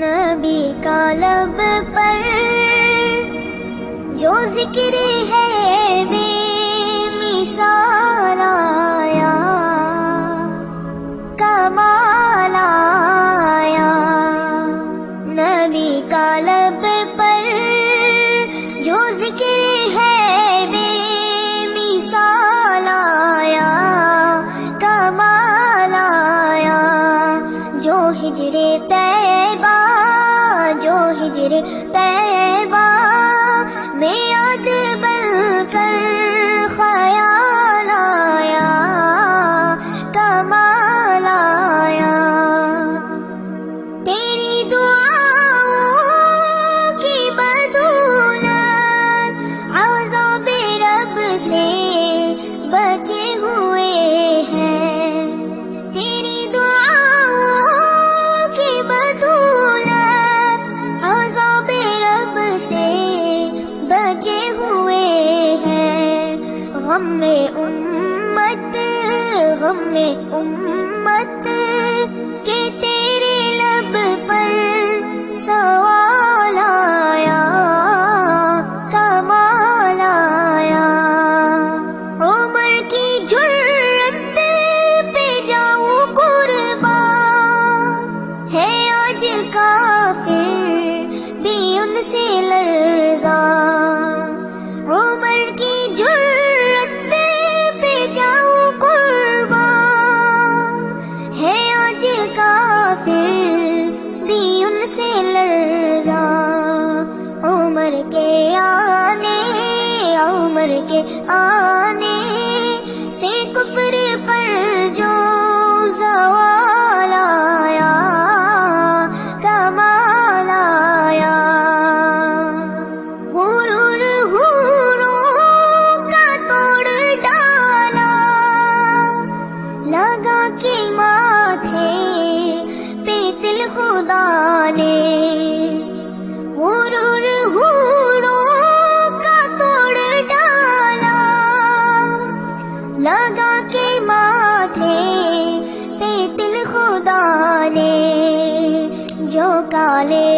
نبی کا لب پر جو ذکر ہے بے مثال آیا، کمال آیا۔ نبی کا لب پر جو ذکر ہے بے مثال آیا، کمال آیا۔ جو ہجر طیبہ، جو ہجر طیبہ میں یاد بن کر خیال آیا، کمال آیا۔ تیری دعاؤں کی بدولت عذاب رب سے بچے ہوئے ہیں، تیری دعاؤں کی بدولت عذاب رب سے بچے ہوئے ہیں۔ غم امت، غم امت کہ تیرے لب پر سوال آیا، کمال آیا۔ عمر کی جرت پہ جاؤں قربان، ہے آج کافر بھی ان سے لرزاں۔ عمر کی جرت پہ جاؤں قربان، ہے آج کافر بھی ان سے لرزاں۔ عمر کے آنے، عمر کے آنے سے کفر پر جو زوال آیا، کمال آیا۔ غرور حوروں کا توڑ ڈالا، لگا کے ماتھے پہ دل خدا نے۔ غرور حوروں کا توڑ ڈالا، لگا کے ماتھے پہ دل خدا نے۔ جو کالے